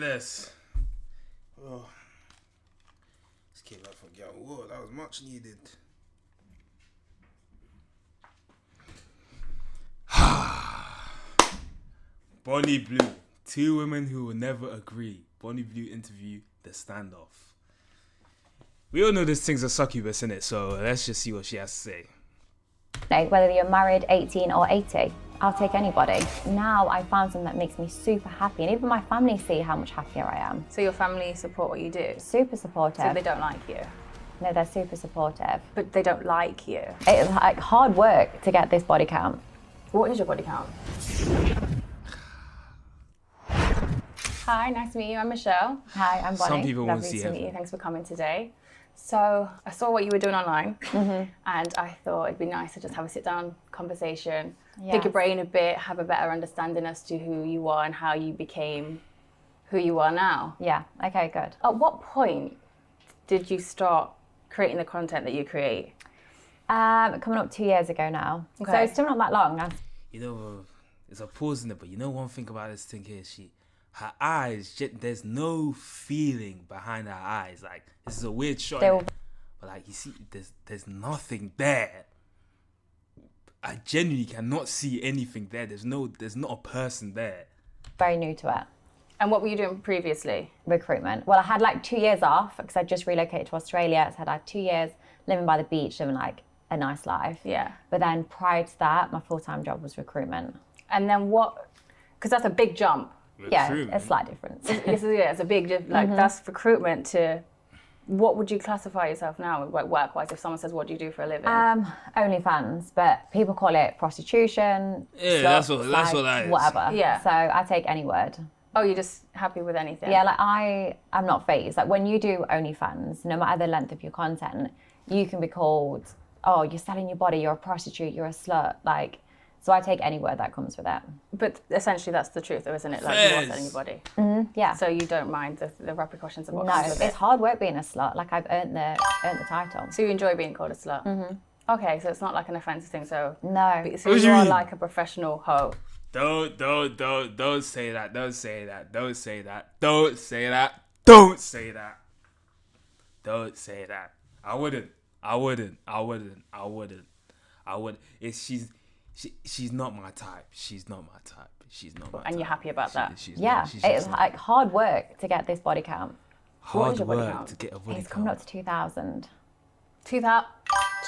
This. Oh. Just came back from getting water. That was much needed. Bonnie Blue. Two women who will never agree. Bonnie Blue interview, The Standoff. We all know this thing's a succubus, innit? So let's just see what she has to say. Whether you're married, 18 or 80, I'll take anybody. Now I found something that makes me super happy, and even my family see how much happier I am. So your family support what you do? Super supportive. So they don't like you? No, they're super supportive. But they don't like you? It's like hard work to get this body count. What is your body count? Hi, nice to meet you. I'm Michelle. Hi, I'm Bonnie. Some people won't Lovely see to meet you. it. Thanks for coming today. So I saw what you were doing online, and I thought it'd be nice to just have a sit-down conversation, pick your brain a bit, have a better understanding as to who you are and how you became who you are now. Yeah, okay, good. At what point did you start creating the content that you create? Coming up 2 years ago now. Okay. So it's still not that long. You know, there's a pause in it, but you know one thing about this thing here, her eyes, there's no feeling behind her eyes. Like, this is a weird shot, They will- but like, you see, there's nothing there. I genuinely cannot see anything there. There's not a person there. Very new to it. And what were you doing previously? Recruitment. Well, I had like 2 years off because I just relocated to Australia. So I had 2 years living by the beach, living like a nice life. Yeah. But then prior to that, my full-time job was recruitment. And then what? Because that's a big jump. Yeah, Recruitment. a slight difference. It's a big, like, that's recruitment to, what would you classify yourself now, like work-wise, if someone says, what do you do for a living? OnlyFans, but people call it prostitution. Yeah, slut, that's what like, that is. Whatever. Yeah. So I take any word. Oh, you're just happy with anything? Yeah, like I'm not phased. Like when you do OnlyFans, no matter the length of your content, you can be called, oh, you're selling your body, you're a prostitute, you're a slut. Like, so I take any word that comes with it. But essentially that's the truth, though, isn't it? Like, you are Fairs. selling your body. Yeah. So you don't mind the repercussions of what No, comes with it's it. hard work being a slut. Like I've earned the title. So you enjoy being called a slut? Okay, so it's not like an offensive thing, so... No. So What do you you are mean? like a professional hoe. Don't say that. Don't say that. Don't say that. Don't say that. Don't say that. Don't say that. I wouldn't. She's not my type. She's not my type. She's not my type. And you're happy about that? Yeah, she's it's just like hard work to get this body count. hard your body work count? to get a body It's coming count. up to 2,000.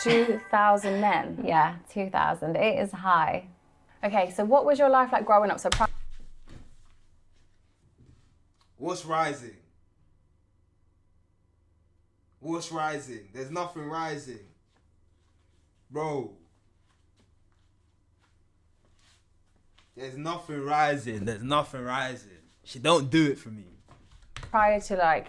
2,000 men? Yeah, 2,000. It is high. Okay, so what was your life like growing up? So What's rising? What's rising? There's nothing rising. Bro. There's nothing rising. There's nothing rising. She don't do it for me. prior to like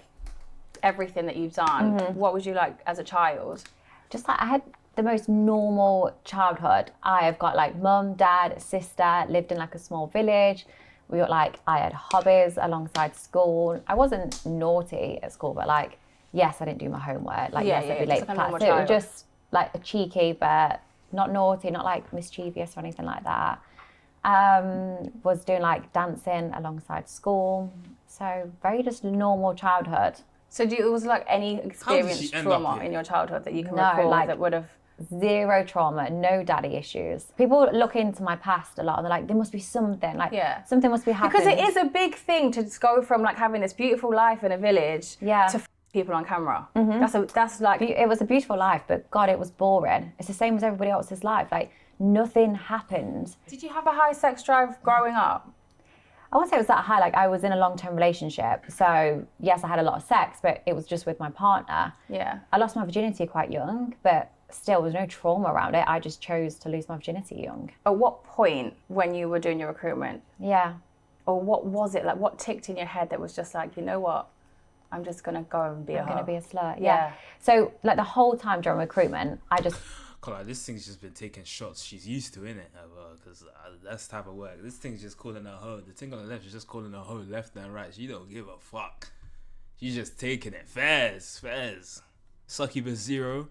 everything that you've done, what was you like as a child? Just like I had the most normal childhood. I have got like mum, dad, sister, lived in like a small village. We got like, I had hobbies alongside school. I wasn't naughty at school, but like, yes, I didn't do my homework. Like, Yeah, yes, yeah, I'd be just late like for a class. normal So it was child. just like a cheeky, but not naughty, not like mischievous or anything like that. Was doing like dancing alongside school. So very just normal childhood. So was like any experienced she end trauma up here? in your childhood that you can No, recall like- that would have... Zero trauma, no daddy issues. People look into my past a lot and they're like, there must be something, like something must be happening. Because it is a big thing to just go from like having this beautiful life in a village Yeah. to people on camera. That's like... It was a beautiful life, but God, it was boring. It's the same as everybody else's life. Like nothing happened. Did you have a high sex drive growing up? I wouldn't say it was that high. Like I was in a long-term relationship. So yes, I had a lot of sex, but it was just with my partner. Yeah. I lost my virginity quite young, but still there was no trauma around it. I just chose to lose my virginity young. At what point when you were doing your recruitment, Yeah. or what was it like, what ticked in your head that was just like, you know what, I'm just gonna go and be a I'm going to hoe? be a slut. Yeah. Yeah. So like the whole time during recruitment, I just... Like, this thing's just been taking shots. She's used to, innit? Because that's type of work. This thing's just calling her hoe. The thing on the left is just calling her hoe left and right. She don't give a fuck. She's just taking it. Fairs. Succubus 0.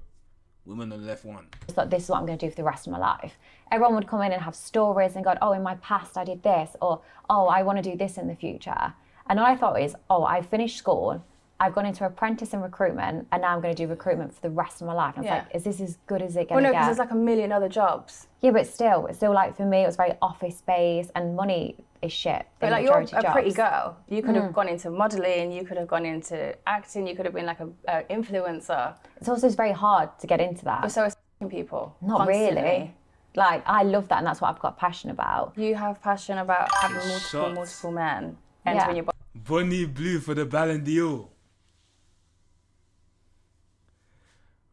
Women on the left 1. just thought this is what I'm going to do for the rest of my life. Everyone would come in and have stories and go, oh, in my past I did this, or oh, I want to do this in the future. And all I thought is, oh, I finished school, I've gone into apprentice and recruitment, and now I'm going to do recruitment for the rest of my life. And I was like, is this as good as it going to Well, no, get? because there's like a million other jobs. Yeah, but still like for me, it was very office based, and money is shit. But like, you're a pretty girl. You could have gone into modeling, you could have gone into acting, you could have been like an influencer. It's also very hard to get into that. So it's people. Not constantly. really. Like, I love that, and that's what I've got passion about. You have passion about having multiple men entering your body. Bonnie Blue for the Ballon d'Or.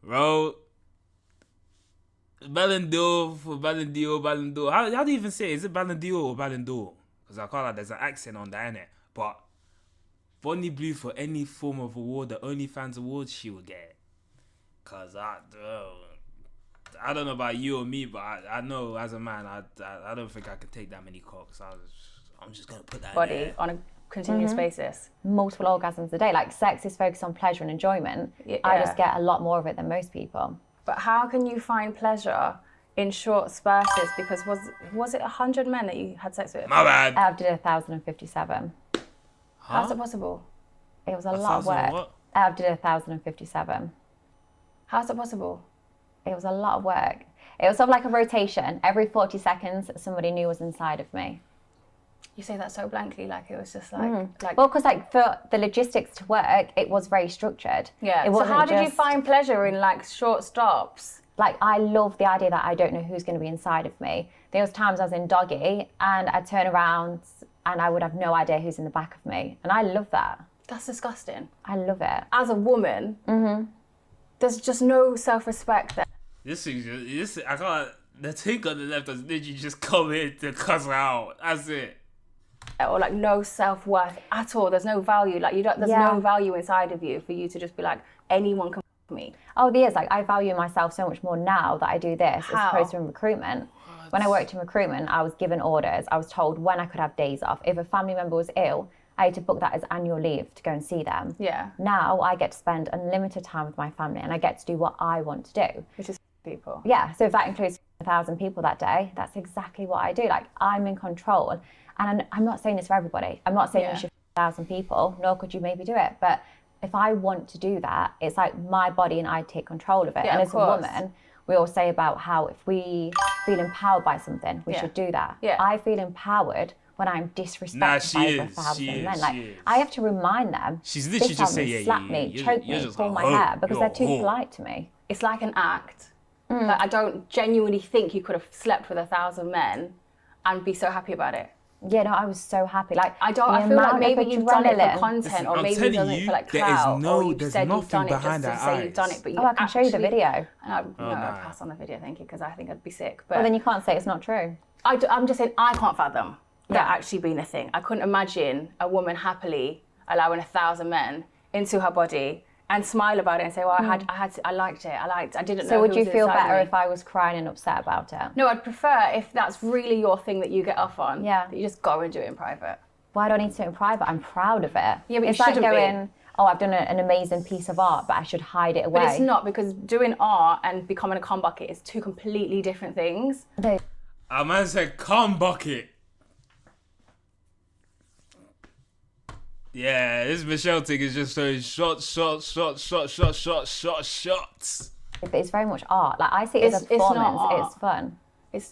Bro, Ballon d'Or for Ballon d'Or. How do you even say it? Is it Ballon d'Or or Ballon d'Or? Because I can't, like, there's an accent on that, innit? But Bonnie Blue for any form of award, the OnlyFans award, she will get it. Because I don't know about you or me, but I know as a man, I don't think I could take that many cocks. I'm just going to put that Body in there. on a continuous basis. Multiple orgasms a day. Like, sex is focused on pleasure and enjoyment. Yeah. I just get a lot more of it than most people. But how can you find pleasure in short spurts? Because was it 100 men that you had sex with? My bad. I did 1,057. How's it possible? It was a lot of work. What? I did 1,057. How's it possible? It was a lot of work. It was sort of like a rotation. Every 40 seconds, somebody new was inside of me. You say that so blankly, like it was just like. Well, because like for the logistics to work, it was very structured. Yeah. It So wasn't how did you just- find pleasure in like short stops? Like, I love the idea that I don't know who's going to be inside of me. There was times I was in doggy and I'd turn around and I would have no idea who's in the back of me. And I love that. That's disgusting. I love it. As a woman, there's just no self-respect there. I can't. The thing on the left has literally just come in to cuss her out. That's it. Or like no self-worth at all. There's no value. Like there's Yeah. no value inside of you for you to just be like, anyone can f me. Oh, there is. Like, I value myself so much more now that I do this How? as opposed to in recruitment. When I worked in recruitment, I was given orders. I was told when I could have days off. If a family member was ill, I had to book that as annual leave to go and see them. Yeah. Now I get to spend unlimited time with my family and I get to do what I want to do. Which is people. Yeah, so if that includes 1,000 people that day, that's exactly what I do. Like, I'm in control. And I'm not saying this for everybody. I'm not saying Yeah. you should 1,000 people, nor could you maybe do it. But if I want to do that, it's like my body and I take control of it. Yeah, and of as course. a woman, we all say about how if we feel empowered by something, we Yeah. should do that. Yeah. I feel empowered when I'm disrespected Nah, by she over is, 1,000 she men. is, Like, she is. I have to remind them. She's literally fist just on me, say, yeah, slap yeah, me, you're choke just me, pull a my hoe. hair because You're they're too a hoe. polite to me. It's like an act. Like, I don't genuinely think you could have slept with 1,000 men and be so happy about it. Yeah, no, I was so happy. Like, I the feel like amount of maybe you've done it for adrenaline. content, Listen, or I'm maybe you've telling done it you, for like there is clout, no- or you've there's said you've nothing done it just behind to our say you've done eyes. it. But you Oh, I can show you the actually- video. And I'd nah. pass on the video, thank you, because I think I'd be sick. But Well, then you can't say it's not true. I'm just saying I can't fathom that Yeah. actually being a thing. I couldn't imagine a woman happily allowing 1,000 men into her body and smile about it and say, well, I liked it. I didn't know. So would who you was feel inside better me. if I was crying and upset about it? No, I'd prefer if that's really your thing that you get off on. Yeah. That you just go and do it in private. Why do I need to do it in private? I'm proud of it. Yeah, but you it's like shouldn't be. going, oh, I've done an amazing piece of art, but I should hide it away. But it's not, because doing art and becoming a cum bucket is two completely different things. No, A man said, "Come bucket." Yeah, this Michelle thing is just so shots. but it's very much art. Like, I see it as a It's not performance. art. It's fun.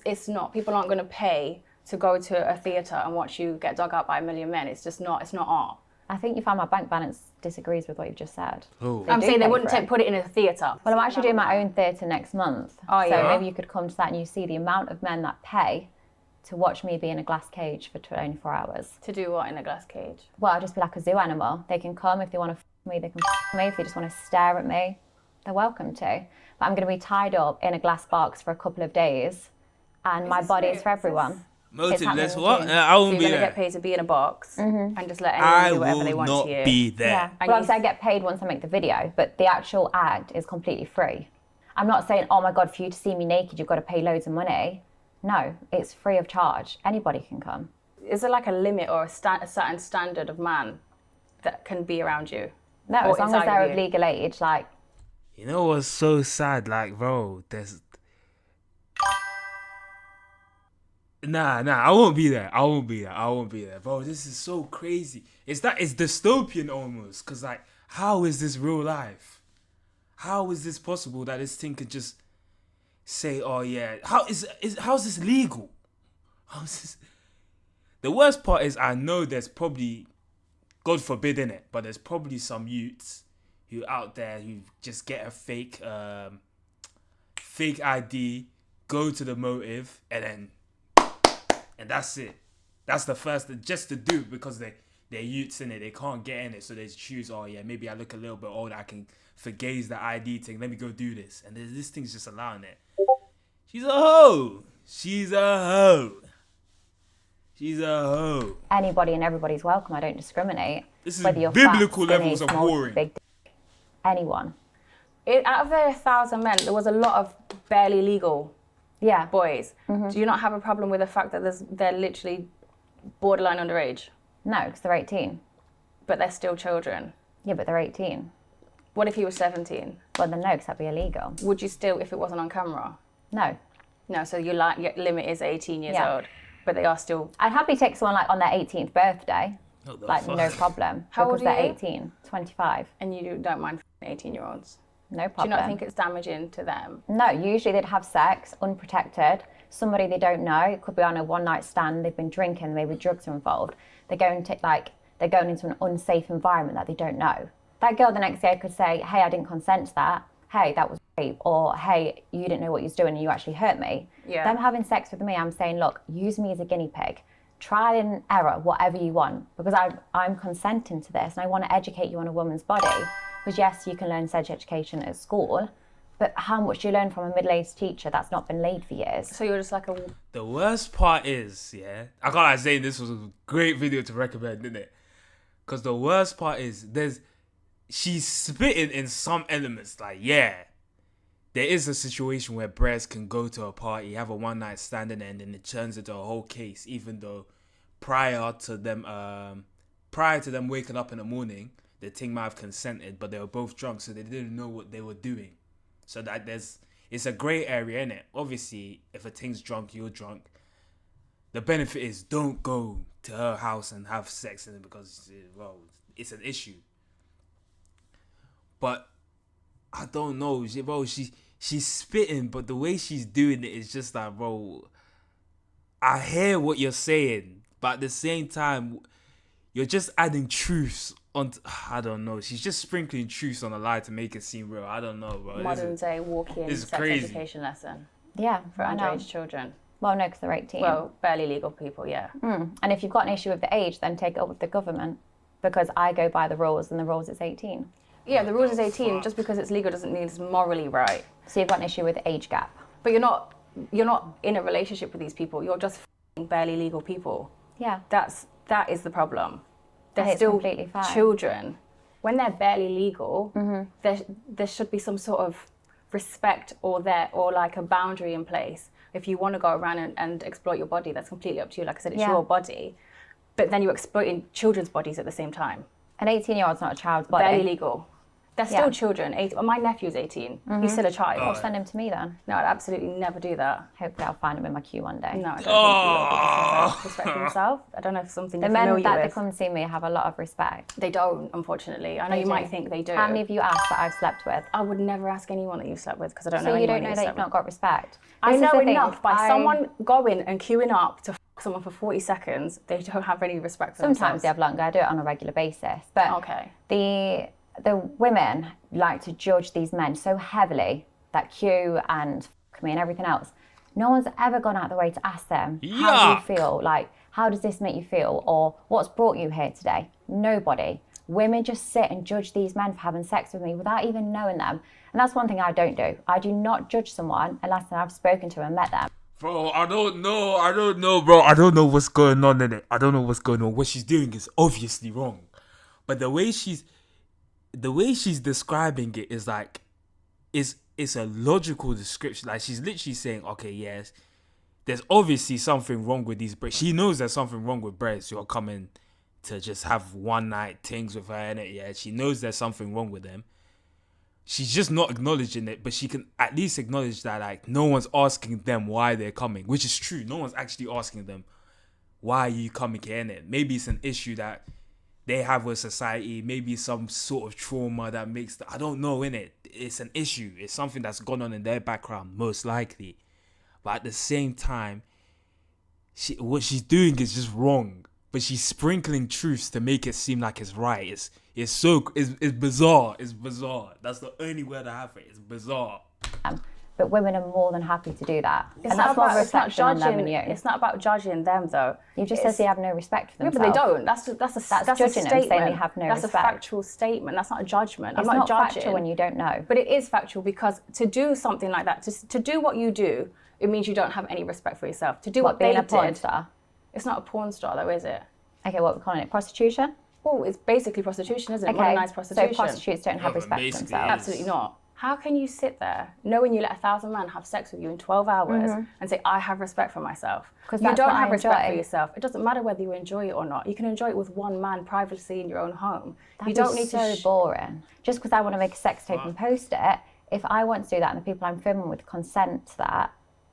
It's not. People aren't going to pay to go to a theatre and watch you get dug out by a million men. It's just not. It's not art. I think you find my bank balance disagrees with what you've just said. Oh. I'm do saying they pay wouldn't for it. put it in a theatre. Well, I'm actually doing my own theatre next month. Oh, So yeah? maybe you could come to that and you see the amount of men that pay to watch me be in a glass cage for 24 hours. To do what in a glass cage? Well, I'll just be like a zoo animal. They can come if they want to me, they can me. If they just want to stare at me, they're welcome to. But I'm going to be tied up in a glass box for a couple of days, and my this body real? is for Is this- everyone. Motiveless happening what? soon. I So won't you're be going to there. get paid to be in a box and just let anyone I do whatever they will want not to you. be there. Yeah. And Well, obviously, I get paid once I make the video, but the actual act is completely free. I'm not saying, oh my God, for you to see me naked, you've got to pay loads of money. No, it's free of charge. Anybody can come. Is there like a limit or a certain standard of man that can be around you? No, Or as long as inside they're of of you? legal age, like, You know what's so sad? Like, bro, there's. Nah, I won't be there. Bro, this is so crazy. it's dystopian almost. Cause like, how is this real life? How is this possible that this thing could just say, oh yeah, how's this legal? How's this? The worst part is I know there's probably, God forbid innit, but there's probably some youths who out there who just get a fake ID, go to the motive, and that's it. That's the first, just to do it because they're youths in it, they can't get in it, so they choose, oh yeah, maybe I look a little bit older, I can forgaze the ID thing, let me go do this. And this thing's just allowing it. She's a hoe. She's a hoe. She's a hoe. Anybody and everybody's welcome. I don't discriminate. This is whether you're biblical fat, levels of skinny, small, whoring. big dick. Anyone. Out of the 1,000 men, there was a lot of barely legal Yeah. boys. Do you not have a problem with the fact that they're literally borderline underage, No, because they're 18. but they're still children? Yeah, but they're 18. What if he was 17? Well, then no, because that'd be illegal. Would you still, if it wasn't on camera? No. No, so your limit is 18 years Yeah. old, but they are still. I'd happily take someone like on their 18th birthday. What the Like, fuck? no problem. How because old are they're you? 18. 25. And you don't mind 18-year-olds? No Do you problem. not think it's damaging to them? No, usually they'd have sex unprotected. Somebody they don't know, it could be on a one-night stand, they've been drinking, maybe drugs are involved. They're going into an unsafe environment that they don't know. That girl the next day could say, hey, I didn't consent to that. Hey, that was rape. Or, hey, you didn't know what you was doing and you actually hurt me. Yeah. Them having sex with me, I'm saying, look, use me as a guinea pig. Try and error, whatever you want. Because I'm consenting to this and I want to educate you on a woman's body. Because yes, you can learn sex education at school, but how much do you learn from a middle-aged teacher that's not been laid for years? So you're just like a. The worst part is, yeah, I can't lie saying this was a great video to recommend, didn't it? Because the worst part is she's spitting in some elements. Like, yeah, there is a situation where Brez can go to a party, have a one-night stand, and then it turns into a whole case. Even though prior to them waking up in the morning, the thing might have consented, but they were both drunk, so they didn't know what they were doing. So that it's a grey area in it. Obviously, if a thing's drunk, you're drunk. The benefit is don't go to her house and have sex in it because, well, it's an issue. But I don't know, bro. She's spitting, but the way she's doing it is just like, bro, I hear what you're saying, but at the same time, you're just adding truths on. I don't know. She's just sprinkling truths on a lie to make it seem real. I don't know, bro. Modern day walk-in it's sex crazy. education lesson Yeah, for I know. underage children. Well, no, because they're 18. Well, barely legal people, yeah. And if you've got an issue with the age, then take it up with the government. Because I go by the rules, and the rules is 18. Yeah, the rules is 18. Just because it's legal doesn't mean it's morally right. So you've got an issue with the age gap. But you're not in a relationship with these people. You're just barely legal people. Yeah. That is the problem. They're And it's still completely fine. children. When they're barely legal, there should be some sort of respect or like a boundary in place. If you want to go around and exploit your body, that's completely up to you. Like I said, it's Yeah. your body. But then you're exploiting children's bodies at the same time. An 18-year-old's not a child's body. Barely legal. They're still Yeah. children. My nephew's 18. He's still a child. Well, send him to me then. No, I'd absolutely never do that. Hopefully I'll find him in my queue one day. No, I don't think you will, because respect for yourself. I don't know if it's something The you're men familiar that they with. come and see me have a lot of respect. They don't, unfortunately. I know They you do. might think they do. How many of you asked that I've slept with? I would never ask anyone that you've slept with because I don't know So you anyone don't know you've that slept you've not with. got respect. I This is know the thing, enough by I- someone going and queuing up to someone for 40 seconds, they don't have any respect for Sometimes they themselves. have longer. I do it on a regular basis. But Okay. the women like to judge these men so heavily that queue and fuck me and everything else. No one's ever gone out of the way to ask them, how do Yuck. you feel? Like, how does this make you feel? Or what's brought you here today? Nobody. Women just sit and judge these men for having sex with me without even knowing them. And that's one thing I don't do. I do not judge someone unless I've spoken to them and met them. Bro, I don't know, bro. I don't know what's going on in it. I don't know what's going on. What she's doing is obviously wrong. But the way she's describing it is like, it's a logical description. Like, she's literally saying, okay, yes, there's obviously something wrong with these breasts. She knows there's something wrong with breasts. You're coming to just have one night things with her, innit? Yeah, she knows there's something wrong with them. She's just not acknowledging it, but she can at least acknowledge that, like, no one's asking them why they're coming, which is true. No one's actually asking them, why are you coming here, innit? Maybe it's an issue that they have with society, maybe some sort of trauma that makes, I don't know, innit? It's an issue. It's something that's gone on in their background, most likely. But at the same time, what she's doing is just wrong. But she's sprinkling truths to make it seem like it's right. It's bizarre. It's bizarre. That's the only word I have for it. It's bizarre. But women are more than happy to do that. It's not about judging. It's not about judging them, though. You just said they have no respect for themselves. Yeah, but they don't. That's judging a statement. Them saying they have no that's respect. A factual statement. That's not a judgment. It's I'm not judging. factual when you don't know. But it is factual, because to do something like that, to do what you do, it means you don't have any respect for yourself. To do what they being a porn did, star? It's not a porn star, though, is it? Okay, what we're calling it? Prostitution? Well, it's basically prostitution, isn't it? Okay, Modernised prostitution. so prostitutes don't have respect for themselves. Absolutely not. How can you sit there knowing you let 1,000 men have sex with you in 12 hours and say, I have respect for myself? Because you don't have respect for yourself. It doesn't matter whether you enjoy it or not. You can enjoy it with one man privately in your own home. You don't need so boring. Just because I want to make a sex tape and post it, if I want to do that and the people I'm filming with consent to that,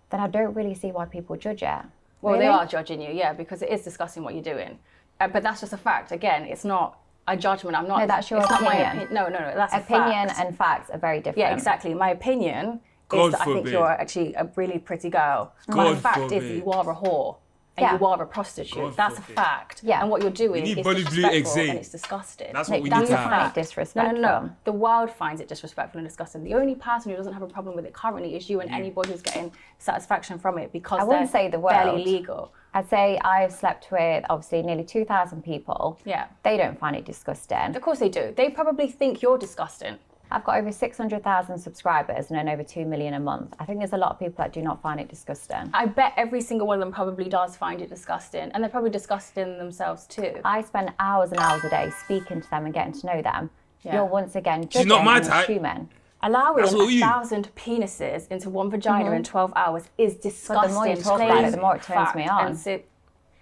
then I don't really see why people judge it. Well, really? They are judging you, yeah, because it is discussing what you're doing. But that's just a fact. Again, it's not a judgment. I'm not. No, that's your opinion. No, that's opinion a fact. and facts are very different. Yeah, exactly. My opinion is that I think you're actually a really pretty girl. My fact is that you are a whore and you are a prostitute. That's a fact. Yeah. And what you're doing is disrespectful and it's disgusting. That's what we need to have. Disrespectful. No. The world finds it disrespectful and disgusting. The only person who doesn't have a problem with it currently is you and anybody who's getting satisfaction from it, because I wouldn't say the world. Barely legal. I'd say I've slept with obviously nearly 2,000 people. Yeah. They don't find it disgusting. Of course they do. They probably think you're disgusting. I've got over 600,000 subscribers and earn over 2 million a month. I think there's a lot of people that do not find it disgusting. I bet every single one of them probably does find it disgusting, and they're probably disgusting themselves too. I spend hours and hours a day speaking to them and getting to know them. Yeah. You're once again judging not my and type. assuming. Allowing 1,000 penises into one vagina in 12 hours is disgusting. But the more you talk about it, the more it turns me on.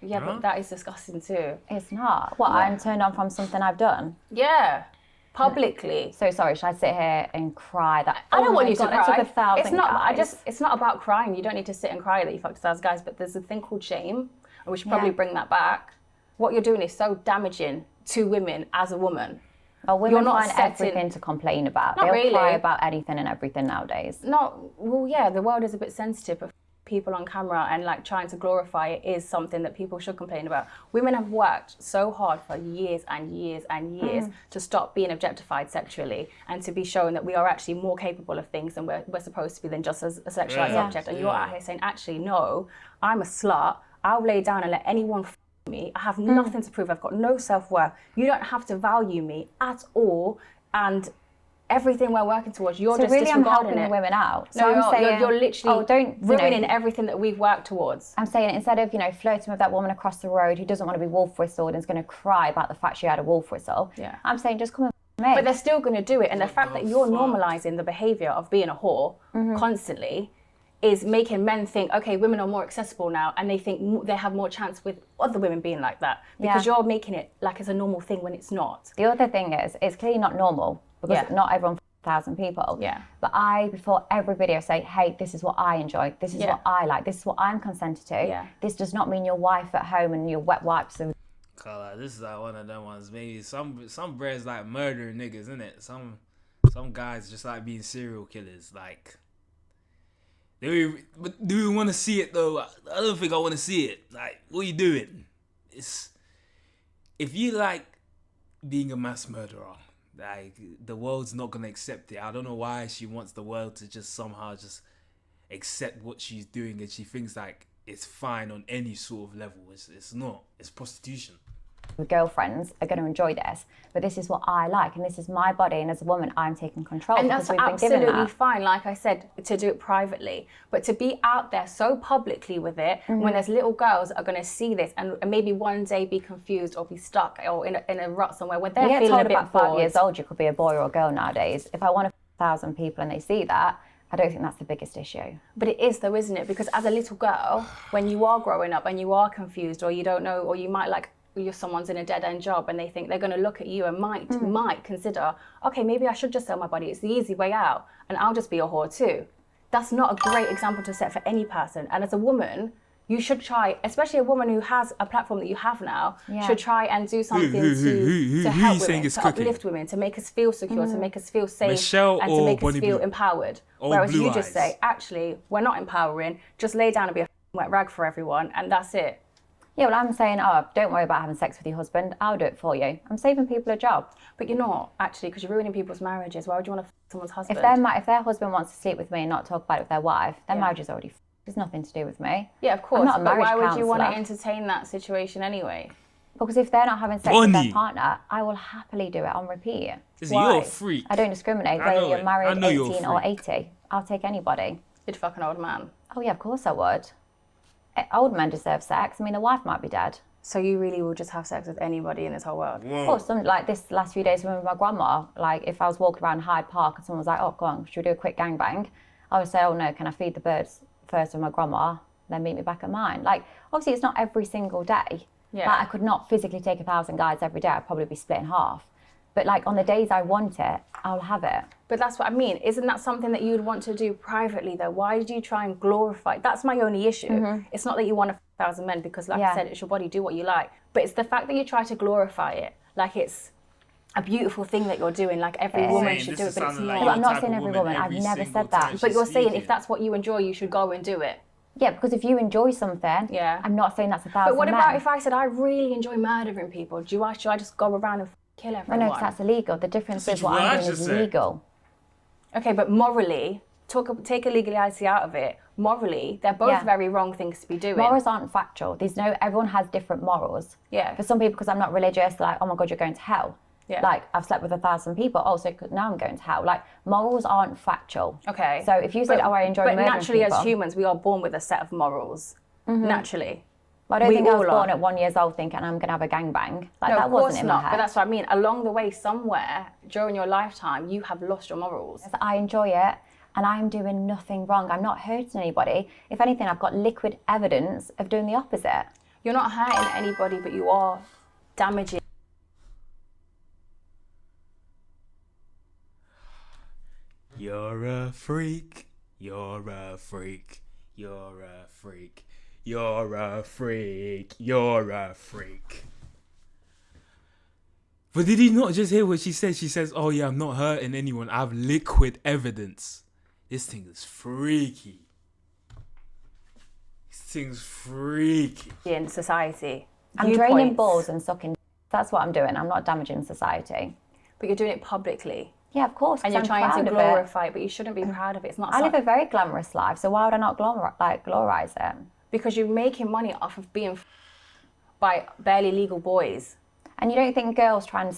Yeah, but that is disgusting too. It's not. What, I'm turned on from something I've done? Yeah. Publicly. So sorry, should I sit here and cry that? I don't want you to cry. I took 1,000 it's not. guys. It's not about crying. You don't need to sit and cry that you fucked 1,000 guys. But there's a thing called shame, and we should probably bring that back. What you're doing is so damaging to women as a woman. Well, women find everything to complain about. They'll cry about anything and everything nowadays. Well, yeah, the world is a bit sensitive, but people on camera and like trying to glorify it is something that people should complain about. Women have worked so hard for years and years and years to stop being objectified sexually and to be shown that we are actually more capable of things than we're supposed to be than just as a sexualized object. And you're out here saying, actually, no, I'm a slut. I'll lay down and let anyone me. I have nothing to prove. I've got no self-worth. You don't have to value me at all. And everything we're working towards, you're just really, disregarding I'm helping the women out. So no, I'm saying, you're literally don't ruining everything that we've worked towards. I'm saying instead of flirting with that woman across the road who doesn't want to be wolf whistled and is going to cry about the fact she had a wolf whistle. Yeah. I'm saying just come and me. But they're still going to do it, and the fact that you're normalising the behaviour of being a whore constantly is making men think, okay, women are more accessible now, and they think they have more chance with other women being like that because you're making it like it's a normal thing when it's not. The other thing is, it's clearly not normal because not everyone 1,000 people. Yeah. But I, before every video, say, hey, this is what I enjoy. This is what I like. This is what I'm consented to. Yeah. This does not mean your wife at home and your wet wipes. And this is like one of them ones. Maybe some breads like murdering niggas, innit? Some guys just like being serial killers. Like, but do we want to see it though? I don't think I want to see it. Like, what are you doing? If you like being a mass murderer, like, the world's not gonna accept it. I don't know why she wants the world to just somehow just accept what she's doing, and she thinks like it's fine on any sort of level. It's not. It's prostitution. Girlfriends are going to enjoy this, but this is what I like, and this is my body, and as a woman, I'm taking control. And that's absolutely fine. Like I said, to do it privately, but to be out there so publicly with it, when there's little girls that are going to see this and maybe one day be confused or be stuck or in a rut somewhere where they're feeling a bit about 5 years old, you could be a boy or a girl nowadays. If I want 1,000 people and they see that, I don't think that's the biggest issue. But it is though, isn't it? Because as a little girl, when you are growing up and you are confused or you don't know, or you might someone's in a dead-end job and they think they're going to look at you and might consider, okay, maybe I should just sell my body. It's the easy way out and I'll just be a whore too. That's not a great example to set for any person. And as a woman, you should try, especially a woman who has a platform that you have now, Yeah. should try and do something who you to help saying women, is to cooking? uplift women, to make us feel secure, to make us feel safe, Michelle and to or make us Bonnie feel Blue? empowered. Or Whereas Blue you just Eyes? say, actually, we're not empowering, just lay down and be a wet rag for everyone, and that's it. Yeah, well, I'm saying, oh, don't worry about having sex with your husband. I'll do it for you. I'm saving people a job. But you're not, actually, because you're ruining people's marriages. Why would you want to someone's husband? If their husband wants to sleep with me and not talk about it with their wife, their Yeah. marriage is already There's nothing to do with me. Yeah, of course. I'm not a But why marriage would you want to counsellor. entertain that situation anyway? Because if they're not having sex with Bonnie. their partner, I will happily do it on repeat. Listen, Why? you're a freak. I don't discriminate I know whether you're it. I married, know you're a 18 or freak. 80. I'll take anybody. You'd fuck an old man. Oh yeah, of course I would. Old men deserve sex. I mean, the wife might be dead. So you really will just have sex with anybody in this whole world? Whoa. Or some like this last few days with my grandma. Like if I was walking around Hyde Park and someone was like, "Oh, go on, should we do a quick gangbang?" I would say, "Oh no, can I feed the birds first with my grandma, then meet me back at mine?" Like obviously, it's not every single day. Yeah. Like, I could not physically take 1,000 guys every day. I'd probably be split in half. But like on the days I want it, I'll have it. But that's what I mean. Isn't that something that you'd want to do privately though? Why did you try and glorify? That's my only issue. It's not that you want 1,000 men because like I Yeah. said, it's your body, do what you like. But it's the fact that you try to glorify it. Like it's a beautiful thing that you're doing. Like every Yeah. woman Saying should this do it, is but it's sounding not. like Yeah, but you're I'm the not type saying of every woman woman. I've every never single said that. time But she's you're saying if speaking. that's what you enjoy, you should go and do it. Yeah, because if you enjoy something, Yeah. I'm not saying that's 1,000 But what men. about if I said I really enjoy murdering people? Should I just go around and kill No, everyone? no, 'cause that's illegal. The difference That's is what what I I'm doing just is said. legal. Okay, but morally, take illegality out of it. Morally, they're both Yeah. very wrong things to be doing. Morals aren't factual. Everyone has different morals. Yeah. For some people, because I'm not religious, they're like, oh my God, you're going to hell. Yeah. Like, I've slept with 1,000 people. Oh, so now I'm going to hell. Like, morals aren't factual. Okay. So if you said, oh, I enjoy But murdering naturally, people. as humans, we are born with a set of morals. Naturally. Well, I don't we think I was all born are. at 1 year old thinking I'm going to have a gangbang. Like, No, that of course wasn't in my not. head. But that's what I mean. Along the way, somewhere during your lifetime, you have lost your morals. I enjoy it and I'm doing nothing wrong. I'm not hurting anybody. If anything, I've got liquid evidence of doing the opposite. You're not hurting anybody, but you are damaging. You're a freak. You're a freak. You're a freak. You're a freak. You're a freak. But did he not just hear what she said? She says, "Oh yeah, I'm not hurting anyone. I have liquid evidence." This thing is freaky. This thing's freaky. In society. I'm draining Viewpoints. balls and sucking. That's what I'm doing. I'm not damaging society. But you're doing it publicly. Yeah, of course. 'cause And you're I'm trying proud to of it. glorify it, but you shouldn't be proud of it. It's not I live so- a very glamorous life, so why would I not glorize it? because you're making money off of being by barely legal boys. And you don't think girls try and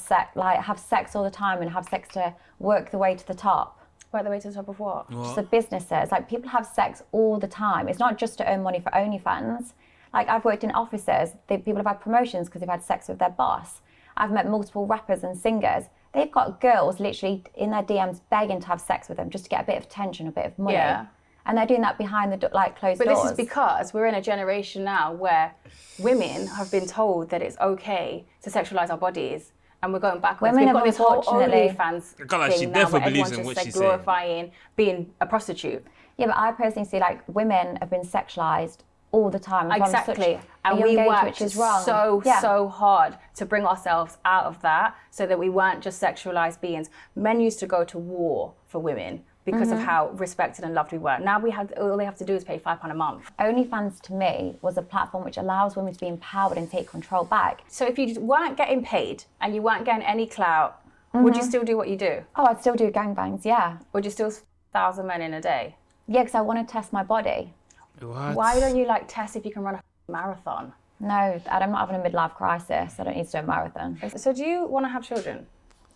have sex all the time and have sex to work the way to the top? By the way, to the top of what? Just the businesses. Like people have sex all the time. It's not just to earn money for OnlyFans. Like I've worked in offices. People have had promotions because they've had sex with their boss. I've met multiple rappers and singers. They've got girls literally in their DMs begging to have sex with them just to get a bit of attention, a bit of money. Yeah. And they're doing that behind the closed But doors. this is because we're in a generation now where women have been told that it's okay to sexualize our bodies, and we're going backwards. Women We've got have this whole unfortunately- OnlyFans I can't lie, she thing now definitely where believes everyone's in just what like she's saying. glorifying being a prostitute. Yeah, but I personally see like women have been sexualized all the time from Exactly. such And a we young age, worked which is wrong. so hard to bring ourselves out of that so that we weren't just sexualized beings. Men used to go to war for women because Mm-hmm. of how respected and loved we were. Now all they have to do is pay £5 a month. OnlyFans to me was a platform which allows women to be empowered and take control back. So if you weren't getting paid and you weren't getting any clout, would Mm-hmm. you still do what you do? Oh, I'd still do gangbangs, yeah. Would you still 1,000 men in a day? Yeah, because I want to test my body. What? Why don't you like test if you can run a marathon? No, I'm not having a midlife crisis. I don't need to do a marathon. So do you want to have children?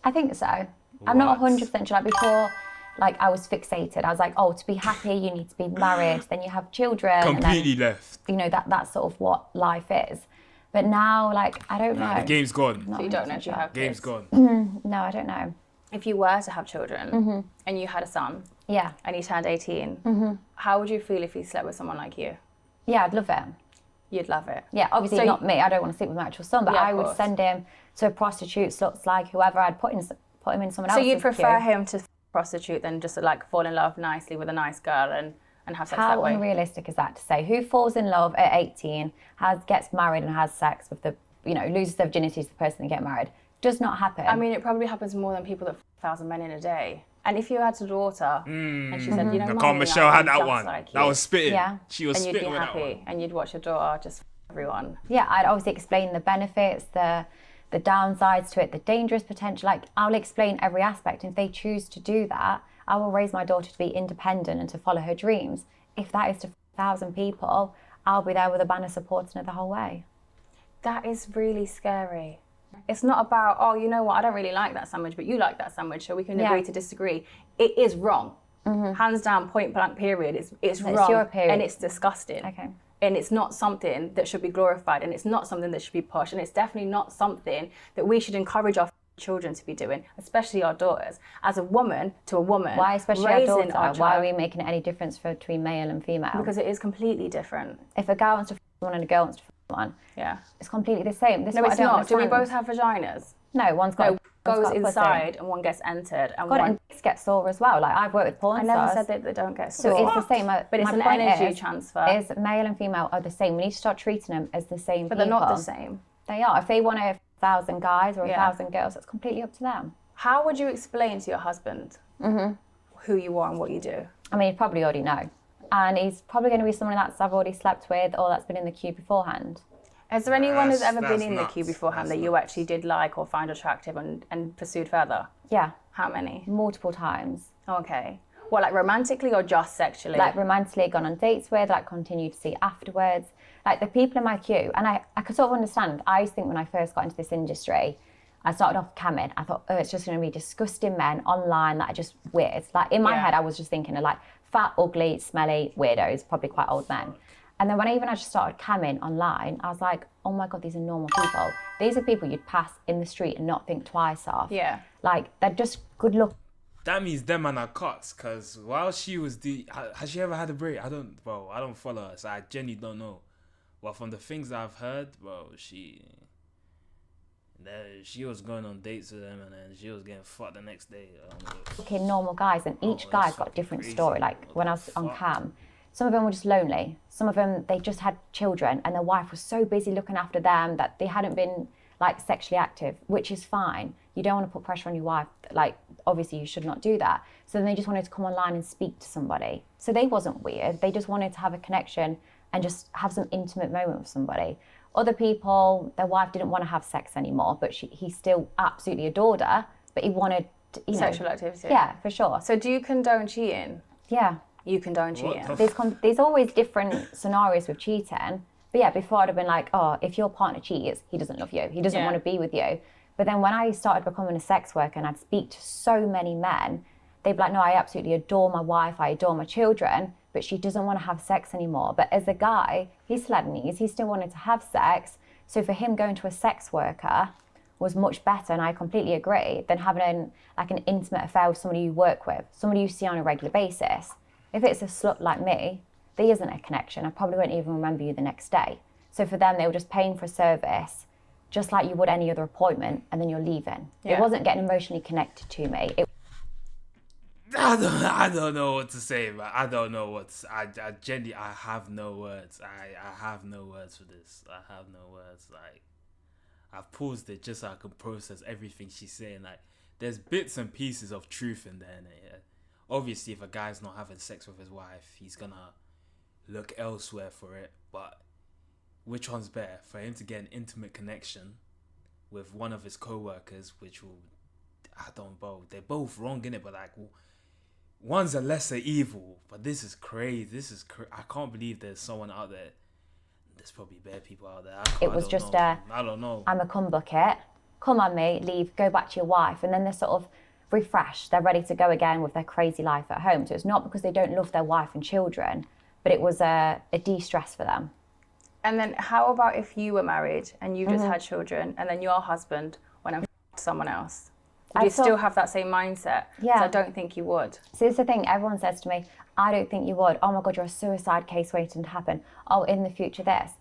I think so. I'm not What? 100% sure. Like before, like I was fixated. I was like, oh, to be happy, you need to be married. Then you have children. Completely And then, left. you know, that's sort of what life is. But now, like, I don't know. The game's gone. Not So you don't know if you 100% have Game's kids. gone. No, I don't know. If you were to have children and you had a son Yeah. and he turned 18, how would you feel if he slept with someone like you? Yeah, I'd love it. You'd love it. Yeah, obviously So not me. I don't want to sleep with my actual son, but Yeah, of I would course. send him to a prostitute, sluts, like whoever. I'd put him in someone So else's you'd prefer queue. him to prostitute than just to like fall in love nicely with a nice girl and and have sex How that way. unrealistic is that to say? Who falls in love at 18, gets married and has sex with loses their virginity to the person they get married? Does not happen. I mean, it probably happens more than people that 1,000 men in a day. And if you had a daughter and she said, you know, Nicole Mummy, Michelle I'd had be that just one. like That you. was spitting. Yeah. She was And you'd be spitting with that one. happy, and you'd watch your daughter just everyone. Yeah, I'd obviously explain the benefits, the downsides to it, the dangerous potential. Like, I'll explain every aspect. If they choose to do that, I will raise my daughter to be independent and to follow her dreams. If that is to 1,000 people, I'll be there with a banner supporting her the whole way. That is really scary. It's not about, oh, you know what, I don't really like that sandwich, but you like that sandwich, so we can agree to disagree. It is wrong. Hands down, point blank, period. It's wrong. your period. And it's disgusting. Okay. And it's not something that should be glorified, and it's not something that should be pushed, and it's definitely not something that we should encourage our children to be doing, especially our daughters. As a woman to a woman, Why especially our raising daughter? our Why are child, we making any difference between male and female? because it is completely different. if a guy wants to one and a girl wants to one, Yeah. it's completely the same. This No, is what it's I don't not. Do we understand. both have vaginas? No, one's got No, one's goes got a pussy. inside and one gets entered. And God, one, and dicks get sore as well. Like, I've worked with porn I never stars. said that they don't get So sore. it's the same. But it's my an point energy transfer. Is male and female are the same. We need to start treating them as the same But people. they're not the same. They are. If they want 1,000 guys or Yeah. 1,000 girls, that's completely up to them. How would you explain to your husband who you are and what you do? I mean, he'd probably already know. And he's probably going to be someone that I've already slept with or that's been in the queue beforehand. Is there anyone who's ever That's been in the nuts. queue beforehand That's that you actually did like or find attractive and pursued further? Yeah, How many? multiple times. Okay. What, like romantically or just sexually? Like, romantically gone on dates with, like, continued to see afterwards. Like, the people in my queue, and I could sort of understand. I used to think when I first got into this industry, I started off camming. I thought, oh, it's just going to be disgusting men online that are just weird. Like, in my Yeah. head, I was just thinking of, like, fat, ugly, smelly weirdos, probably quite old men. And then when I just started camming online, I was like, oh my God, these are normal people. These are people you'd pass in the street and not think twice of. Yeah. Like, they're just good look. That means them and her cuts, because while she was has she ever had a break? I don't follow her, so I genuinely don't know. But from the things I've heard, she was going on dates with them, and then she was getting fucked the next day. Looking normal guys, and each that's guy's got a fucking different crazy. story. Like, when I was on cam, some of them were just lonely. Some of them, they just had children and their wife was so busy looking after them that they hadn't been, like, sexually active, which is fine. You don't want to put pressure on your wife. Like, obviously you should not do that. So then they just wanted to come online and speak to somebody. So they wasn't weird. They just wanted to have a connection and just have some intimate moment with somebody. Other people, their wife didn't want to have sex anymore, but he still absolutely adored her, but he wanted, Sexual activity. Yeah, for sure. So do you condone cheating? Yeah. You condone cheating. There's always different scenarios with cheating. But yeah, before I'd have been like, oh, if your partner cheats, he doesn't love you. He doesn't want to be with you. But then when I started becoming a sex worker and I'd speak to so many men, they'd be like, no, I absolutely adore my wife. I adore my children, but she doesn't want to have sex anymore. But as a guy, he still had needs. He still wanted to have sex. So for him, going to a sex worker was much better, and I completely agree, than having an intimate affair with somebody you work with, somebody you see on a regular basis. If it's a slut like me, there isn't a connection. I probably won't even remember you the next day. So for them, they were just paying for a service, just like you would any other appointment, and then you're leaving. Yeah. It wasn't getting emotionally connected to me. I don't know what to say, man. I don't know I genuinely, I have no words. I have no words for this. I have no words. Like, I've paused it just so I can process everything she's saying. Like, there's bits and pieces of truth in there. Yeah. Obviously, if a guy's not having sex with his wife, he's gonna look elsewhere for it. But which one's better? For him to get an intimate connection with one of his co-workers, which will, they're both wrong in it, but like, one's a lesser evil. But this is crazy. I can't believe there's someone out there. There's probably bad people out there. I don't know. I'm a cum bucket. Come on me, leave, go back to your wife. And then they're sort of refreshed. They're ready to go again with their crazy life at home. So it's not because they don't love their wife and children, but it was a de-stress for them. And then how about if you were married and you just had children, and then your husband went and someone else? Would you still have that same mindset? Yeah. 'Cause I don't think you would. So it's the thing, everyone says to me, I don't think you would. Oh my God, you're a suicide case waiting to happen. Oh, in the future this.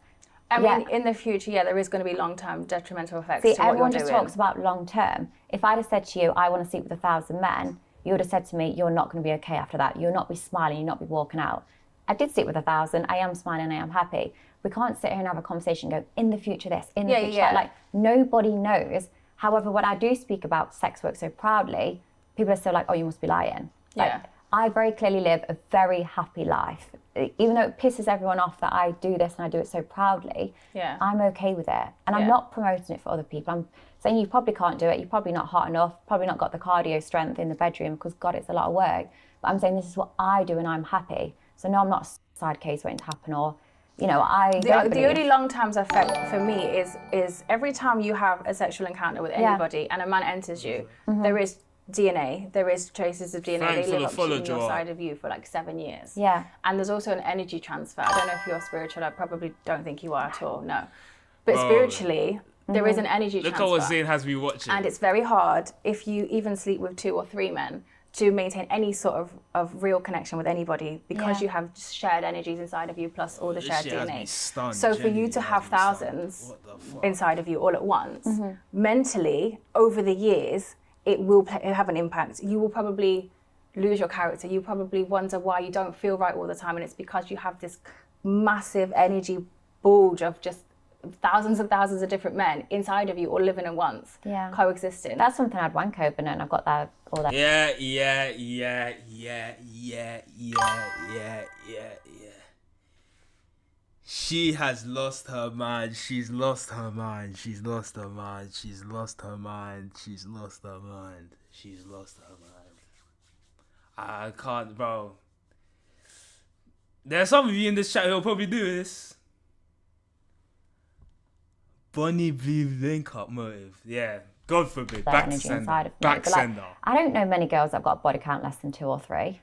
I mean, in the future, there is going to be long-term detrimental effects to what you're everyone doing. just talks about long-term. If I'd have said to you, I want to sleep with 1,000 men, you would have said to me, you're not going to be okay after that. You'll not be smiling, you'll not be walking out. I did sleep with 1,000. I am smiling. I am happy. We can't sit here and have a conversation and go, in the future this, in the future that. Like, nobody knows. However, when I do speak about sex work so proudly, people are still like, oh, you must be lying. Like, I very clearly live a very happy life. Even though it pisses everyone off that I do this and I do it so proudly, I'm okay with it. And I'm not promoting it for other people. I'm saying you probably can't do it. You're probably not hot enough, probably not got the cardio strength in the bedroom because, God, it's a lot of work. But I'm saying this is what I do and I'm happy. So no, I'm not a side case waiting to happen or, you know, The only long-term effect for me is every time you have a sexual encounter with anybody and a man enters you, there is DNA, there is traces of DNA. They live up to your side of you for like 7 years. Yeah. And there's also an energy transfer. I don't know if you're spiritual. I probably don't think you are at all. No. But spiritually, there is an energy transfer. Look at what Zayn has me watching. And it's very hard if you even sleep with 2 or 3 men to maintain any sort of real connection with anybody because you have shared energies inside of you plus all the shared DNA. So for you to have thousands inside of you all at once, mentally, over the years, it will have an impact. You will probably lose your character. You probably wonder why you don't feel right all the time. And it's because you have this massive energy bulge of just thousands and thousands of different men inside of you all living at once, coexisting. That's something I'd wank over and I've got that all that. Yeah. She has lost her mind. She's lost her mind. She's lost her mind. She's lost her mind. She's lost her mind. She's lost her mind. I can't, bro. There's some of you in this chat who'll probably do this. Bonnie Blue link up motive. Yeah. God forbid. Back to sender. Back sender. I don't know many girls that've got a body count less than 2 or 3.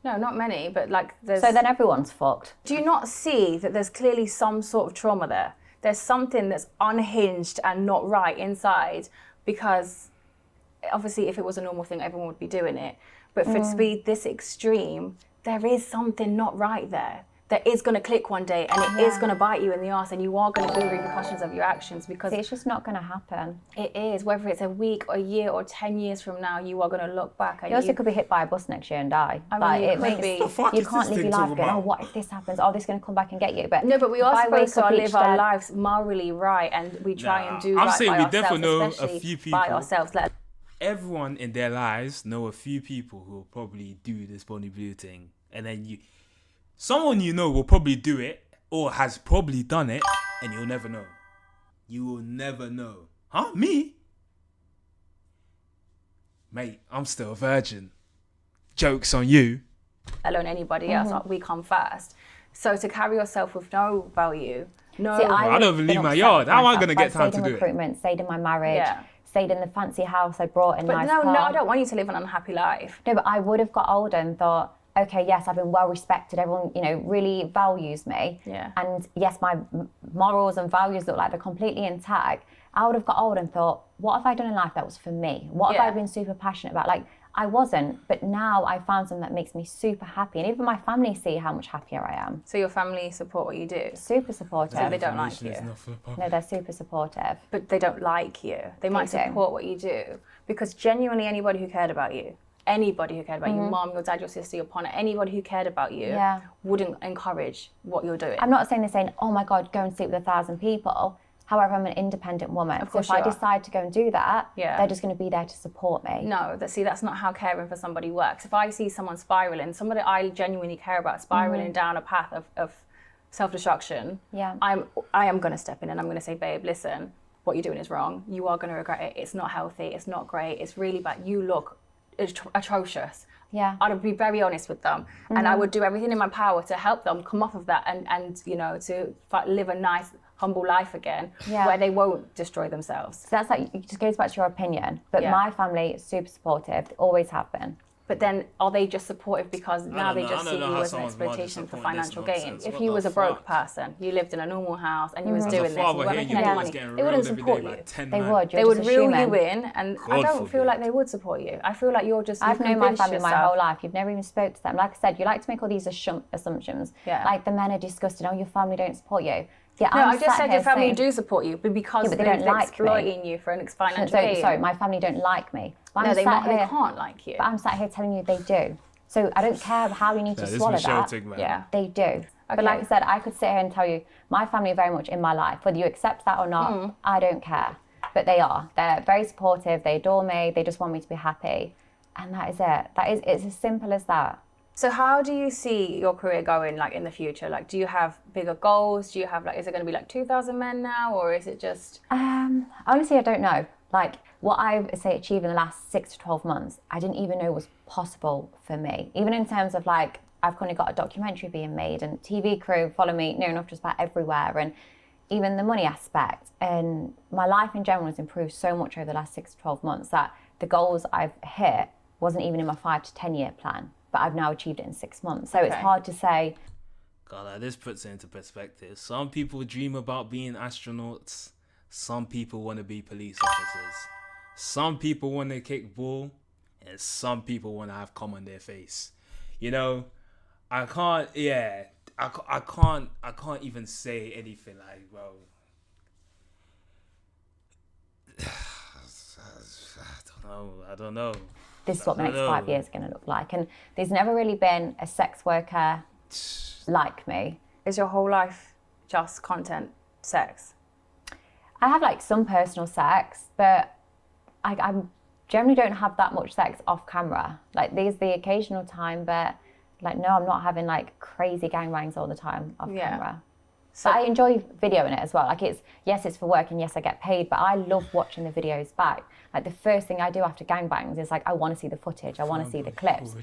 No, not many, but like there's... So then everyone's fucked. Do you not see that there's clearly some sort of trauma there? There's something that's unhinged and not right inside because obviously if it was a normal thing, everyone would be doing it. But for it to be this extreme, there is something not right there. That is going to click one day and it is going to bite you in the arse and you are going to feel repercussions of your actions because... it's just not going to happen. It is. Whether it's a week or a year or 10 years from now, you are going to look back and you also could be hit by a bus next year and die. I mean, you can't live your life going, oh, what if this happens? Oh, this is going to come back and get you. But no, but we are supposed to live our lives morally right and we try and do right by ourselves, especially by ourselves. Everyone in their lives know a few people who will probably do this Bonnie Blue thing. And then someone you know will probably do it or has probably done it and you'll never know. You will never know. Huh? Me? Mate, I'm still a virgin. Joke's on you. Alone anybody else, we come first. So to carry yourself with no value, no... See, I don't even leave my yard. How am I going to get time to do it? Stayed in recruitment, stayed in my marriage, stayed in the fancy house I brought in nice car. No, I don't want you to live an unhappy life. No, but I would have got older and thought, okay, yes, I've been well respected. Everyone, really values me. Yeah. And yes, my morals and values look like they're completely intact. I would have got older and thought, what have I done in life that was for me? What have I been super passionate about? Like, I wasn't, but now I found something that makes me super happy. And even my family see how much happier I am. So your family support what you do? Super supportive. So they don't like you? No, they're super supportive. But they don't like you. They might support what you do. Because genuinely anybody who cared about you, your mom, your dad, your sister, your partner, anybody who cared about you wouldn't encourage what you're doing. I'm not saying, oh my God, go and sleep with 1,000 people. However, I'm an independent woman. Of course so if I decide to go and do that, they're just going to be there to support me. No, that's not how caring for somebody works. If I see someone spiraling, somebody I genuinely care about spiraling down a path of self-destruction, I am going to step in and I'm going to say, babe, listen, what you're doing is wrong. You are going to regret it. It's not healthy. It's not great. It's really bad. You look atrocious. Yeah. I'd be very honest with them and I would do everything in my power to help them come off of that and to live a nice, humble life again where they won't destroy themselves. So that's like, it just goes back to your opinion. But my family is super supportive. They always have been. But then are they just supportive because now they just see you as an exploitation for financial gain? If you was a broke person, you lived in a normal house and you was doing this, you weren't making any money, they wouldn't support you. They would reel you in and I don't feel like they would support you. I feel like you're just... I've known my family my whole life. You've never even spoke to them. Like I said, you like to make all these assumptions. Like the men are disgusted. Oh, your family don't support you. Yeah, no, I just said your family do support you, but because they don't like exploiting you for an financial gain. Sorry, my family don't like me. But no, they can't like you. But I'm sat here telling you they do. So I don't care how you need to This swallow Michelle that. thing, man. Yeah. They do. But like I said, I could sit here and tell you, my family are very much in my life. Whether you accept that or not, I don't care. But they are. They're very supportive. They adore me. They just want me to be happy. And that is it. It's as simple as that. So how do you see your career going, like, in the future? Like, do you have bigger goals? Do you have, like, is it going to be like 2,000 men now, or is it just... Honestly, I don't know. Like, what I've, say, achieved in the last 6 to 12 months, I didn't even know was possible for me. Even in terms of, like, I've currently got a documentary being made and TV crew follow me near enough just about everywhere, and even the money aspect. And my life in general has improved so much over the last 6 to 12 months that the goals I've hit wasn't even in my 5 to 10 year plan, but I've now achieved it in 6 months. So it's hard to say. God, this puts it into perspective. Some people dream about being astronauts. Some people want to be police officers. Some people want to kick ball, and some people want to have cum on their face. You know, I can't even say anything like, bro. I don't know. This is what the next 5 years are going to look like. And there's never really been a sex worker like me. Is your whole life just content, sex? I have like some personal sex, but I generally don't have that much sex off camera. Like there's the occasional time, but like, no, I'm not having like crazy gangbangs all the time off camera. So but I enjoy videoing it as well. Like it's for work and yes, I get paid, but I love watching the videos back. Like the first thing I do after gangbangs is like, I want to see the footage. I want to see the clips.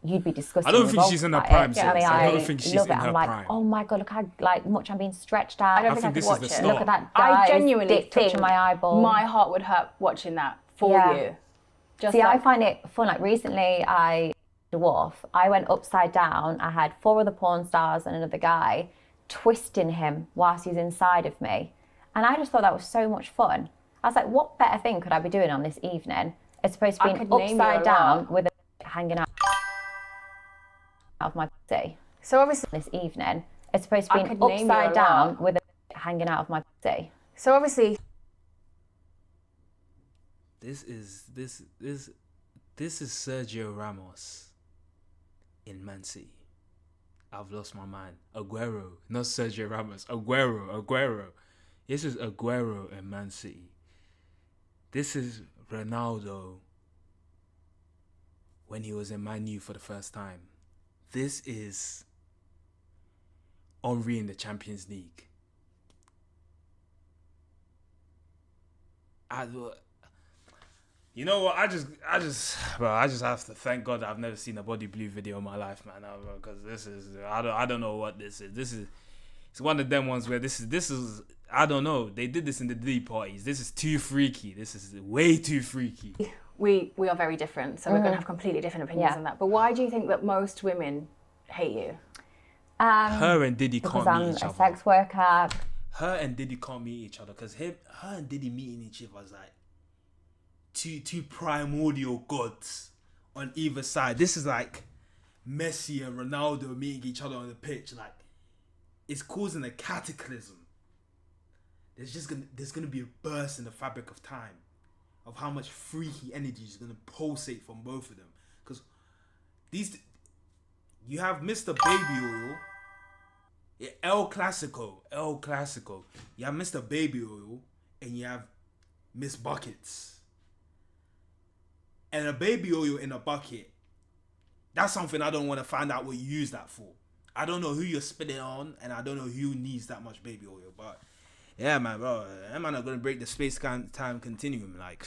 You'd be disgusting. I don't think she's in her prime. I don't think she's in her prime. I'm like, oh my God, look how much I'm being stretched out. I don't think I could watch it. Look at that guy's I genuinely dick touching my eyeball. My heart would hurt watching that for you. See, I find it fun. Like recently I dwarf. I went upside down. I had 4 other porn stars and another guy twisting him whilst he's inside of me. And I just thought that was so much fun. I was like, what better thing could I be doing on this evening? It's supposed to be upside down with a hanging out of my pussy. So obviously this evening, it's supposed to be upside down with a hanging out of my pussy. So obviously this is Sergio Ramos in Man City. I've lost my mind. Aguero, not Sergio Ramos. Aguero. This is Aguero in Man City. This is Ronaldo when he was in Man U for the first time. This is Henry in the Champions League. You know what? I just have to thank God that I've never seen a body blue video in my life, man. Because this is, I don't know what this is. It's one of them ones where this is, I don't know. They did this in the D parties. This is too freaky. This is way too freaky. We are very different, so we're going to have completely different opinions on that. But why do you think that most women hate you? Her and Diddy can't meet each other. Because I'm a sex worker. Her and Diddy can't meet each other because her and Diddy meeting each other is like two primordial gods on either side. This is like Messi and Ronaldo meeting each other on the pitch. Like, it's causing a cataclysm. There's gonna be a burst in the fabric of time of how much freaky energy is gonna pulsate from both of them. Because you have Mr. Baby Oil, El Clasico. You have Mr. Baby Oil and you have Miss Buckets. And a baby oil in a bucket, that's something I don't want to find out what you use that for. I don't know who you're spitting on, and I don't know who needs that much baby oil. But yeah, man, bro, that man are going to break the space-time continuum. Like,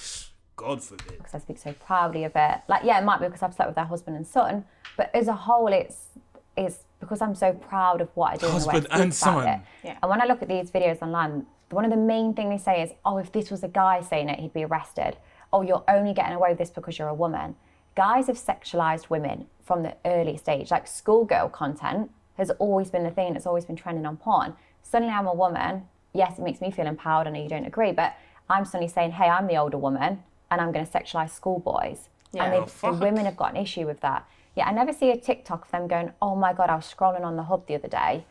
God forbid. Because I speak so proudly of it. Like, yeah, it might be because I've slept with their husband and son, but as a whole, it's because I'm so proud of what I do. Husband and son. Yeah. And when I look at these videos online, one of the main things they say is, oh, if this was a guy saying it, he'd be arrested. Oh, you're only getting away with this because you're a woman. Guys have sexualized women from the early stage. Like schoolgirl content has always been the thing that's always been trending on porn. Suddenly I'm a woman. Yes, it makes me feel empowered. I know you don't agree, but I'm suddenly saying, hey, I'm the older woman and I'm going to sexualize schoolboys. Yeah. And the women have got an issue with that. Yeah, I never see a TikTok of them going, oh my God, I was scrolling on the hub the other day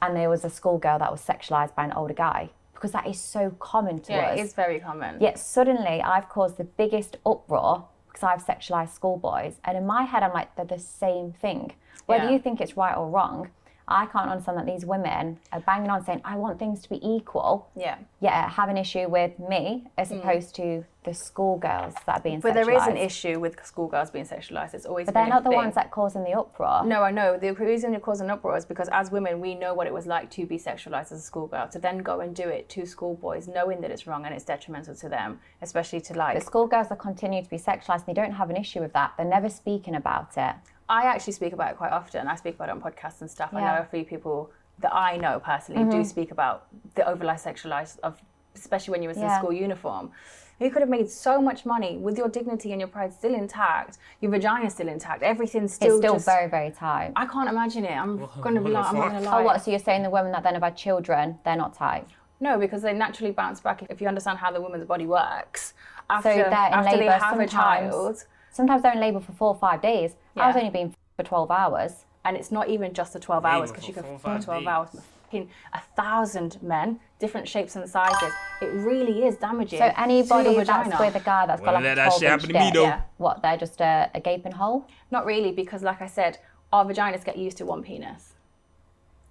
and there was a schoolgirl that was sexualized by an older guy. Because that is so common to us. Yeah, it is very common. Yet suddenly I've caused the biggest uproar because I've sexualized schoolboys. And in my head, I'm like, they're the same thing. Whether Yeah. you think it's right or wrong, I can't understand that these women are banging on saying, I want things to be equal. Yeah. Yet have an issue with me as opposed to the schoolgirls that are being But sexualized. there is an issue with schoolgirls being sexualized. It's always But been they're not a the thing. ones that causing the uproar. No, I know. The reason you're causing uproar is because as women, we know what it was like to be sexualized as a schoolgirl. To then go and do it to schoolboys, knowing that it's wrong and it's detrimental to them, especially to like. But schoolgirls are continuing to be sexualized and they don't have an issue with that. They're never speaking about it. I actually speak about it quite often. I speak about it on podcasts and stuff. I Yeah. know a few people that I know personally do speak about the overly sexualized of, especially when you was in Yeah. school uniform. You could have made so much money with your dignity and your pride still intact, your vagina still intact, everything's still It's still just, very, very tight. I can't imagine it. I'm gonna be what like, the I'm not fuck? gonna lie. Oh, what? So you're saying the women that then have had children, they're not tight? No, because they naturally bounce back if you understand how the woman's body works. After, So they're in after they labour have a child, Sometimes they're in labour for 4 or 5 days. I was Yeah. only being for 12 hours. and it's not even just the 12 hours Labour because you for can 4 or for 5 12 days. hours with fucking 1,000 men, different shapes and sizes. It really is damaging. So to anybody your that's vagina. with a guy that's got Well, like a that shit 12-inch happened to me, dick, though. Yeah. what, they're just a gaping hole? Not really, because like I said, our vaginas get used to one penis.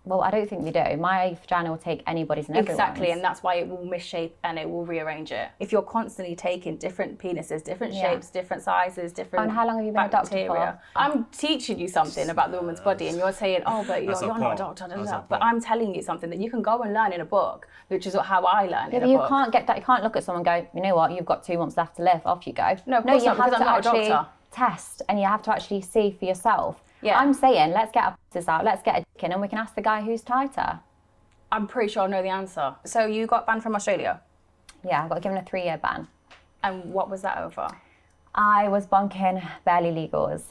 Well, I don't think they do. My vagina will take anybody's and everyone's. Exactly, and that's why it will misshape and it will rearrange it. If you're constantly taking different penises, different Yeah. shapes, different sizes, different And how long have you been a doctor bacteria. for? I'm teaching you something about the woman's body, and you're saying, "Oh, but you're That's a not a part. doctor." That's a But part. I'm telling you something that you can go and learn in a book, which is how I learn Yeah, in but a you book. can't get that. You can't look at someone and go, you know what, you've got 2 months left to live. Off you go. No, of course you not, have because to I'm not a actually doctor. test and you have to actually see for yourself. Yeah. I'm saying, let's get our passes out, let's get a dick in, and we can ask the guy who's tighter. I'm pretty sure I know the answer. So you got banned from Australia, Yeah, I got given a 3-year ban. and what was that over? I was bonking barely legals,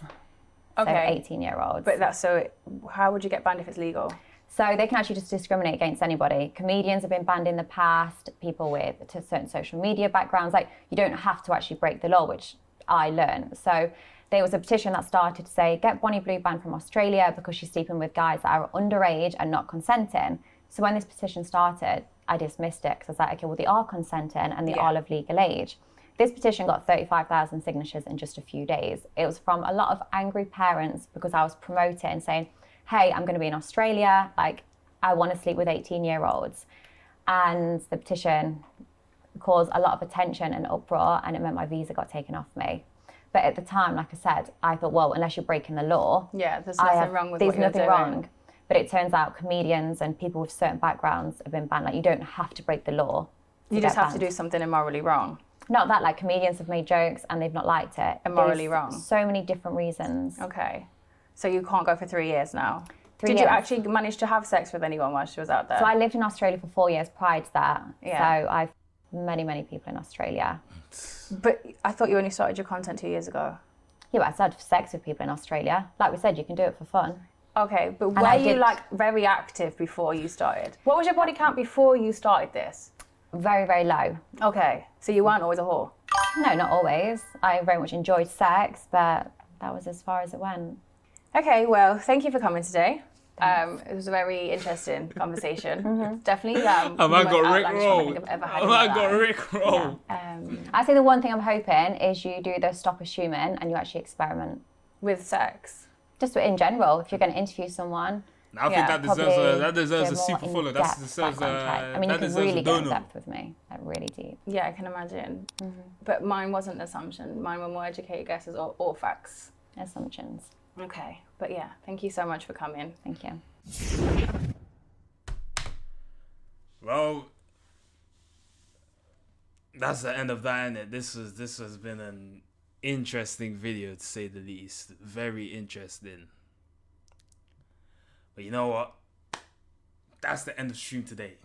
so Okay, 18-year-olds. but that's so. How would you get banned if it's legal? So they can actually just discriminate against anybody. Comedians have been banned in the past, people with certain social media backgrounds. Like, you don't have to actually break the law, which I learned. So there was a petition that started to say, get Bonnie Blue banned from Australia because she's sleeping with guys that are underage and not consenting. So when this petition started, I dismissed it because I was like, okay, well, they are consenting and they Yeah. are of legal age. This petition got 35,000 signatures in just a few days. It was from a lot of angry parents because I was promoting, saying, hey, I'm going to be in Australia. Like, I want to sleep with 18-year-olds. And the petition caused a lot of attention and uproar, and it meant my visa got taken off me. But at the time, like I said, I thought, well, unless you're breaking the law, Yeah, there's nothing wrong with what you're doing. wrong. But it turns out comedians and people with certain backgrounds have been banned. Like, you don't have to break the law. You just get have to banned. do something immorally wrong. Not that, like, comedians have made jokes and they've not liked it. Immorally There's wrong. So many different reasons. Okay. So you can't go for 3 years now. 3 Did you years. actually manage to have sex with anyone while she was out there? So I lived in Australia for 4 years prior to that. Yeah. So I've many people in Australia. But I thought you only started your content 2 years ago. Yeah, but I started sex with people in Australia. Like we said, you can do it for fun. Okay, but I were you did- like very active before you started? What was your body count before you started this? Very, very low. Okay, so you weren't always a whore. No, not always. I very much enjoyed sex, but that was as far as it went. Okay, well, thank you for coming today. It was a very interesting conversation. Definitely. Have the I most got Rick outlandish one I roll? think I've ever had Have in my I got life. Rick roll? I say the one thing I'm hoping is you do the stop assuming and you actually experiment. With sex. Just in general, if you're going to interview someone, I Yeah, think that deserves probably a do more super follow. That in-depth deserves background check. I mean, you that can deserves really a get in dono. depth with me, like really deep. Yeah, I can imagine. But mine wasn't an assumption. Mine were more educated guesses or facts. Assumptions. Okay, but yeah, thank you so much for coming. Thank you. Well, that's the end of that, innit? This has been an interesting video, to say the least. Very interesting. But you know what? That's the end of stream today.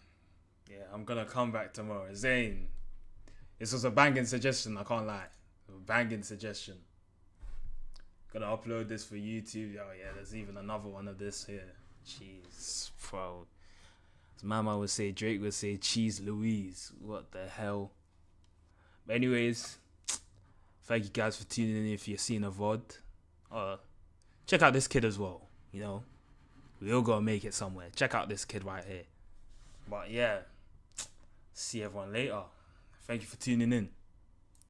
Yeah, I'm gonna come back tomorrow. Zayn, this was a banging suggestion, I can't lie. A banging suggestion. Gonna upload this for YouTube. Oh yeah, there's even another one of this here. Jeez, bro. As Mama would say, Drake would say, Cheese Louise. What the hell? But anyways, thank you guys for tuning in if you're seeing a VOD. Check out this kid as well, you know. We all gotta make it somewhere. Check out this kid right here. But yeah, see everyone later. Thank you for tuning in.